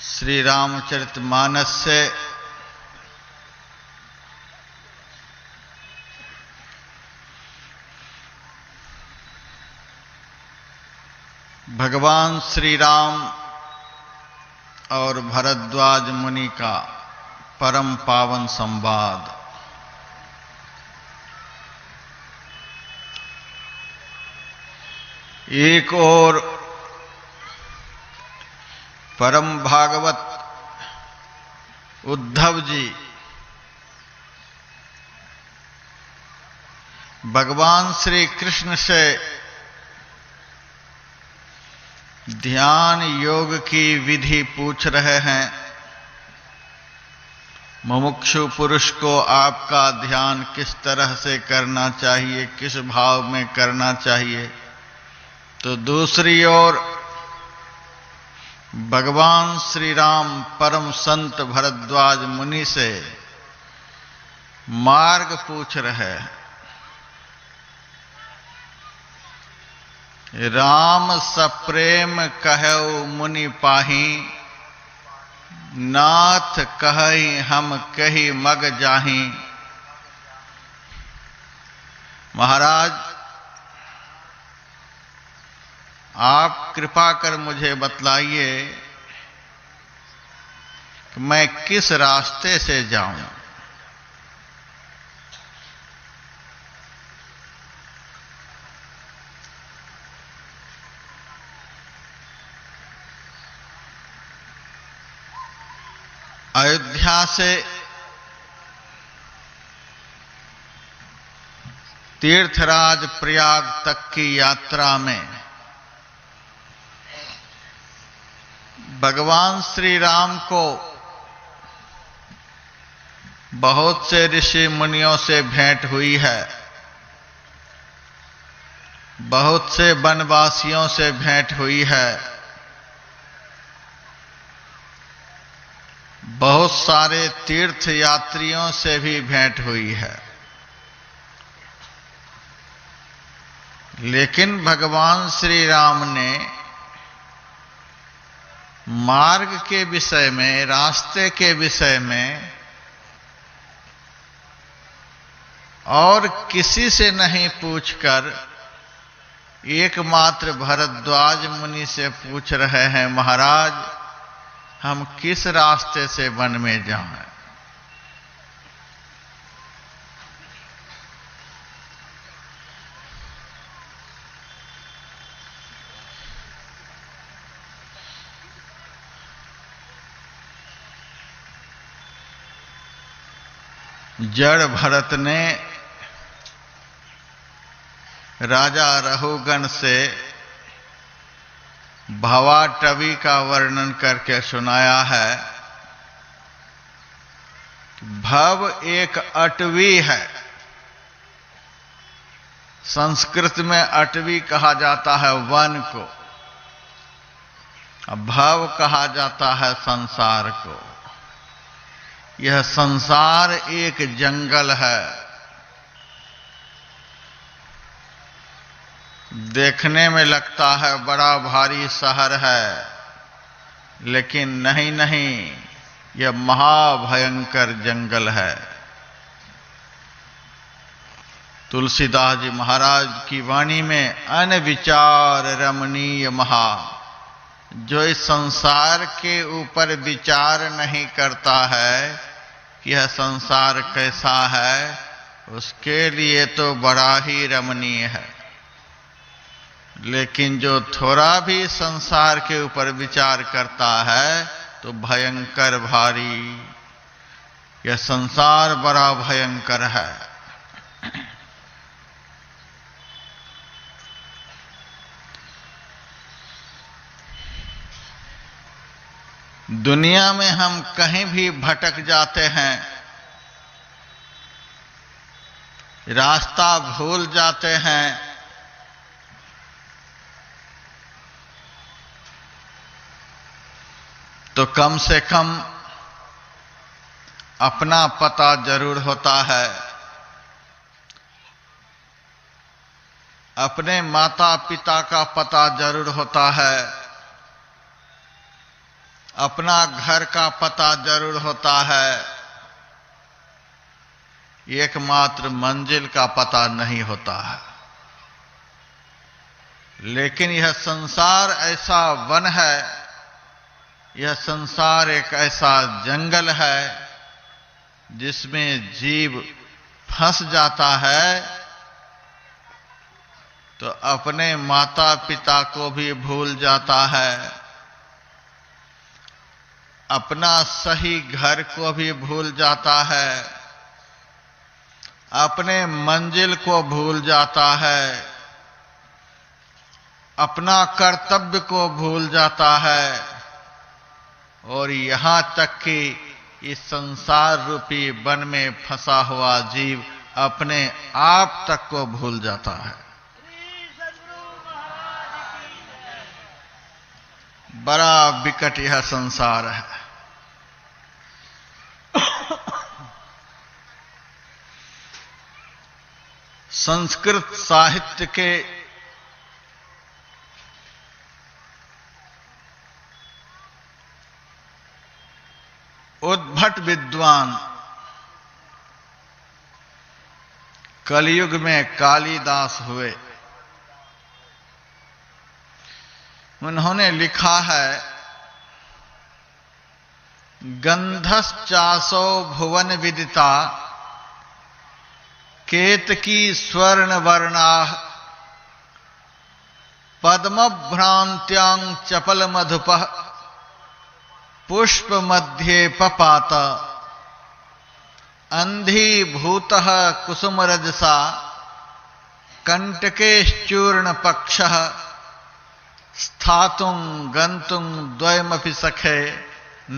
श्री रामचरितमानस से भगवान श्री राम और भरद्वाज मुनि का परम पावन संवाद। एक और परम भागवत उद्धव जी भगवान श्री कृष्ण से ध्यान योग की विधि पूछ रहे हैं। मुमुक्षु पुरुष को आपका ध्यान किस तरह से करना चाहिए, किस भाव में करना चाहिए। तो दूसरी ओर भगवान श्री राम परम संत भरद्वाज मुनि से मार्ग पूछ रहे हैं। राम सप्रेम कहौ मुनि पाही, नाथ कहई हम कही मग जाही। महाराज, आप कृपा कर मुझे बतलाइए कि मैं किस रास्ते से जाऊं। अयोध्या से तीर्थराज प्रयाग तक की यात्रा में भगवान श्री राम को बहुत से ऋषि मुनियों से भेंट हुई है, बहुत से वनवासियों से भेंट हुई है, बहुत सारे तीर्थ यात्रियों से भी भेंट हुई है। लेकिन भगवान श्री राम ने मार्ग के विषय में, रास्ते के विषय में और किसी से नहीं पूछकर एकमात्र भरद्वाज मुनि से पूछ रहे हैं, महाराज हम किस रास्ते से वन में जाएं। जड़ भरत ने राजा रहुगण से भवाटवी का वर्णन करके सुनाया है। भव एक अटवी है। संस्कृत में अटवी कहा जाता है वन को, भव कहा जाता है संसार को। यह संसार एक जंगल है। देखने में लगता है बड़ा भारी शहर है, लेकिन नहीं, यह महाभयंकर जंगल है। तुलसीदास जी महाराज की वाणी में अनविचार रमणीय महा, जो इस संसार के ऊपर विचार नहीं करता है कि यह संसार कैसा है, उसके लिए तो बड़ा ही रमणीय है। लेकिन जो थोड़ा भी संसार के ऊपर विचार करता है तो भयंकर भारी, यह संसार बड़ा भयंकर है। दुनिया में हम कहीं भी भटक जाते हैं, रास्ता भूल जाते हैं, तो कम से कम अपना पता जरूर होता है। अपने माता पिता का पता जरूर होता है। अपना घर का पता जरूर होता है, एकमात्र मंजिल का पता नहीं होता है। लेकिन यह संसार ऐसा वन है, यह संसार एक ऐसा जंगल है जिसमें जीव फंस जाता है तो अपने माता पिता को भी भूल जाता है, अपना सही घर को भी भूल जाता है, अपने मंजिल को भूल जाता है, अपना कर्तव्य को भूल जाता है और यहां तक कि इस संसार रूपी वन में फंसा हुआ जीव अपने आप तक को भूल जाता है। बड़ा विकट यह संसार है। संस्कृत साहित्य के उद्भट विद्वान कलयुग में कालिदास हुए। उन्होंने लिखा है, गंधश्चासो भुवन विदिता केतकी स्वर्ण वर्णाः पद्मभ्रांत्यां चपल मधुपः पुष्प मध्ये पपात अंधीभूतः कुसुमरजसा कंटकेश्चूर्ण पक्षः स्थातुं गंतुं द्वयमपि सखे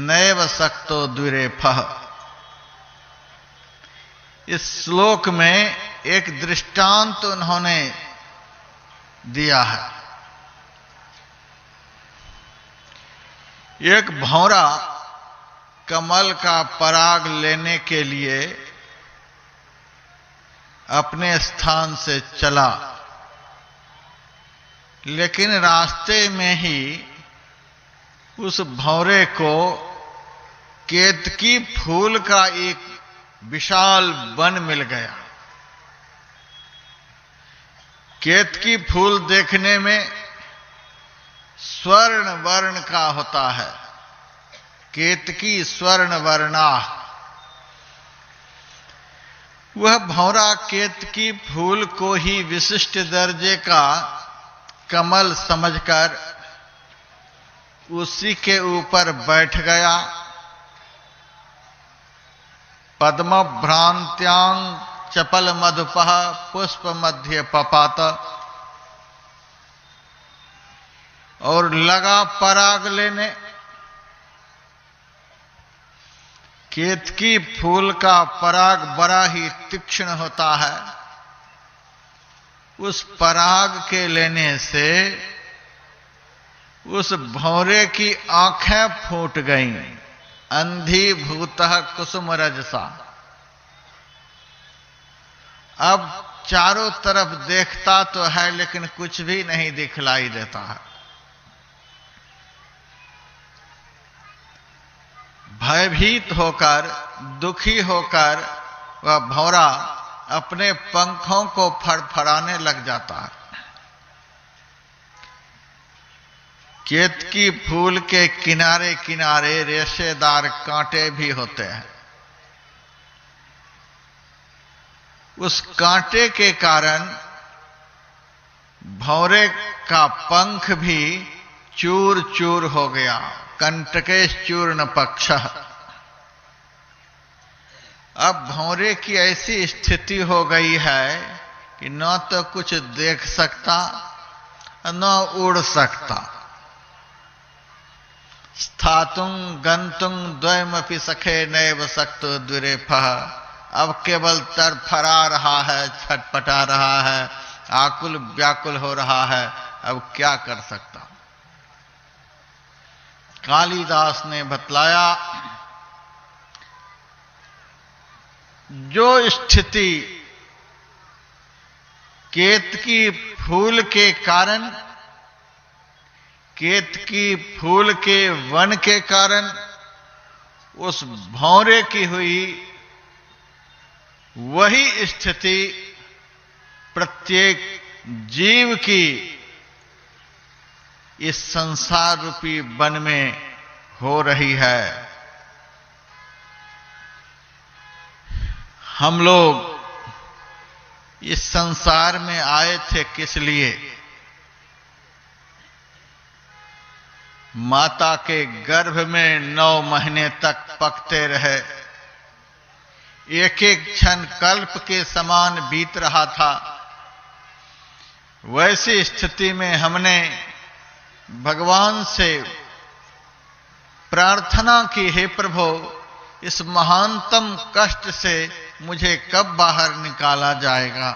नैव शक्तो द्विरेफः। इस श्लोक में एक दृष्टांत उन्होंने दिया है। एक भौरा कमल का पराग लेने के लिए अपने स्थान से चला, लेकिन रास्ते में ही उस भौरे को केतकी फूल का एक विशाल वन मिल गया। केतकी फूल देखने में स्वर्ण वर्ण का होता है, केतकी स्वर्ण वर्णा। वह भौरा केतकी फूल को ही विशिष्ट दर्जे का कमल समझकर उसी के ऊपर बैठ गया। पद्मभ्रांत्यां चपल मधुपः पुष्प मध्य पपात, और लगा पराग लेने। केतकी फूल का पराग बड़ा ही तीक्ष्ण होता है। उस पराग के लेने से उस भौरे की आंखें फूट गईं। अंधीभूतः कुसुमरजसा। अब चारों तरफ देखता तो है लेकिन कुछ भी नहीं दिखलाई देता है। भयभीत होकर, दुखी होकर वह भौरा अपने पंखों को फड़फड़ाने लग जाता है। केतकी फूल के किनारे किनारे रेशेदार कांटे भी होते हैं। उस कांटे के कारण भौरे का पंख भी चूर चूर हो गया। कंटकेश्चूर्ण पक्षः। अब भौरे की ऐसी स्थिति हो गई है कि न तो कुछ देख सकता न उड़ सकता। स्थातुं गंतुं द्वयमपि सखे नैव शक्तो द्विरेफः। अब केवल तरफरा रहा है, छटपटा रहा है, आकुल व्याकुल हो रहा है। अब क्या कर सकता। कालिदास ने बतलाया, जो स्थिति केतकी फूल के कारण केतकी फूल के वन के कारण उस भौरे की हुई वही स्थिति प्रत्येक जीव की इस संसार रूपी वन में हो रही है। हम लोग इस संसार में आए थे किस लिए? माता के गर्भ में 9 महीने तक पकते रहे। एक एक क्षण कल्प के समान बीत रहा था। वैसी स्थिति में हमने भगवान से प्रार्थना की, हे प्रभु, इस महानतम कष्ट से मुझे कब बाहर निकाला जाएगा?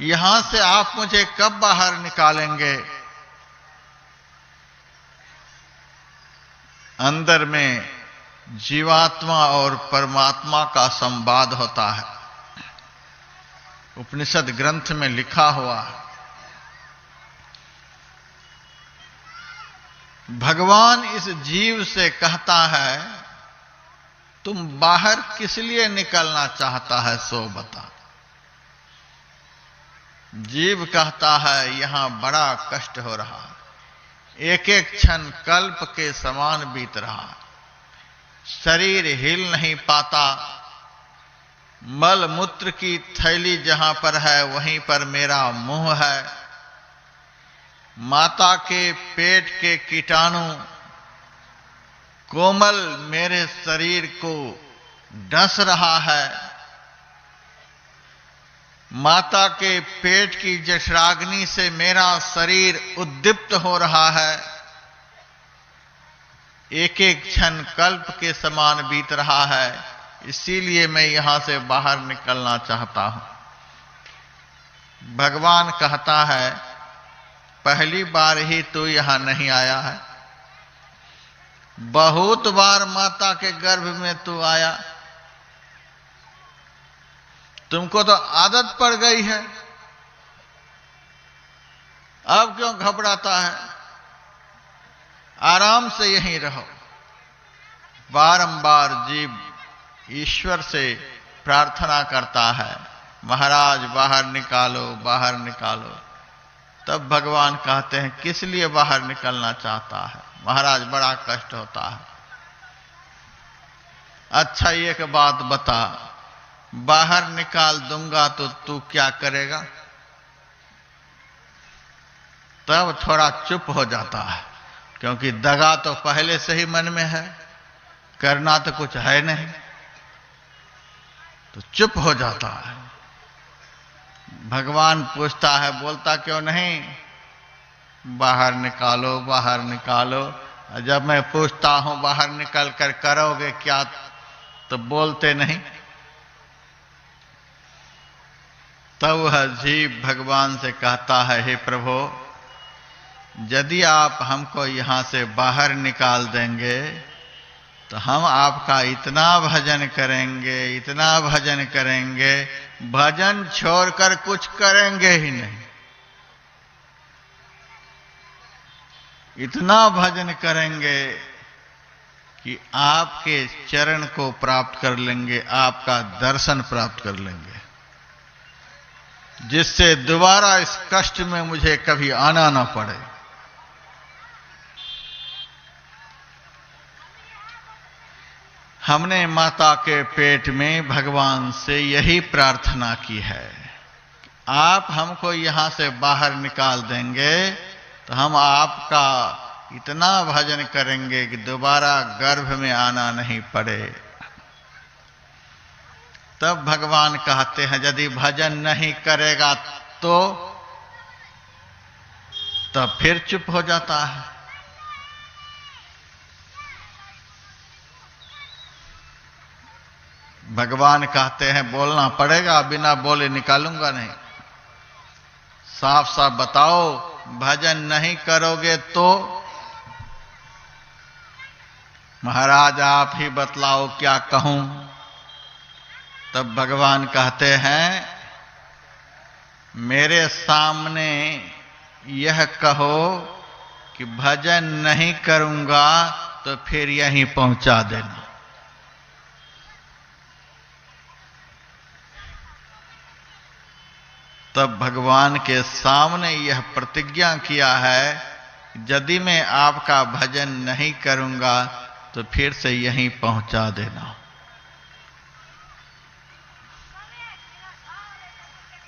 यहां से आप मुझे कब बाहर निकालेंगे? अंदर में जीवात्मा और परमात्मा का संवाद होता है। उपनिषद ग्रंथ में लिखा हुआ है। भगवान इस जीव से कहता है, तुम बाहर किस लिए निकलना चाहता है सो बता। जीव कहता है, यहां बड़ा कष्ट हो रहा है, एक एक क्षण कल्प के समान बीत रहा है, शरीर हिल नहीं पाता, मल मूत्र की थैली जहां पर है वहीं पर मेरा मुंह है, माता के पेट के कीटाणु कोमल मेरे शरीर को डस रहा है, माता के पेट की जठराग्नि से मेरा शरीर उद्दीप्त हो रहा है, एक एक क्षण कल्प के समान बीत रहा है, इसीलिए मैं यहां से बाहर निकलना चाहता हूं। भगवान कहता है, पहली बार ही तू यहां नहीं आया है, बहुत बार माता के गर्भ में तू आया, तुमको तो आदत पड़ गई है, अब क्यों घबराता है? आराम से यहीं रहो। बारंबार जीव ईश्वर से प्रार्थना करता है, महाराज बाहर निकालो, बाहर निकालो। तब भगवान कहते हैं, किस लिए बाहर निकलना चाहता है? महाराज बड़ा कष्ट होता है। अच्छा एक बात बता, बाहर निकाल दूंगा तो तू क्या करेगा? तब थोड़ा चुप हो जाता है, क्योंकि दगा तो पहले से ही मन में है, करना तो कुछ है नहीं, तो चुप हो जाता है। भगवान पूछता है, बोलता क्यों नहीं? बाहर निकालो, बाहर निकालो। जब मैं पूछता हूं बाहर निकल कर करोगे क्या, तो बोलते नहीं। तब वह जीव भगवान से कहता है, हे प्रभु, यदि आप हमको यहां से बाहर निकाल देंगे तो हम आपका इतना भजन करेंगे, इतना भजन करेंगे, भजन छोड़कर कुछ करेंगे ही नहीं। इतना भजन करेंगे कि आपके चरण को प्राप्त कर लेंगे, आपका दर्शन प्राप्त कर लेंगे, जिससे दोबारा इस कष्ट में मुझे कभी आना ना पड़े। हमने माता के पेट में भगवान से यही प्रार्थना की है, आप हमको यहां से बाहर निकाल देंगे तो हम आपका इतना भजन करेंगे कि दोबारा गर्भ में आना नहीं पड़े। तब भगवान कहते हैं, यदि भजन नहीं करेगा तो तब फिर चुप हो जाता है। भगवान कहते हैं, बोलना पड़ेगा, बिना बोले निकालूंगा नहीं। साफ साफ बताओ, भजन नहीं करोगे तो? महाराज आप ही बतलाओ क्या कहूं? तब भगवान कहते हैं, मेरे सामने यह कहो कि भजन नहीं करूंगा तो फिर यहीं पहुंचा देना। तब भगवान के सामने यह प्रतिज्ञा किया है, यदि मैं आपका भजन नहीं करूंगा तो फिर से यहीं पहुंचा देना।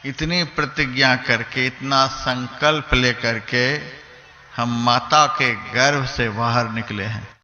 इतनी प्रतिज्ञा करके, इतना संकल्प लेकर के हम माता के गर्भ से बाहर निकले हैं।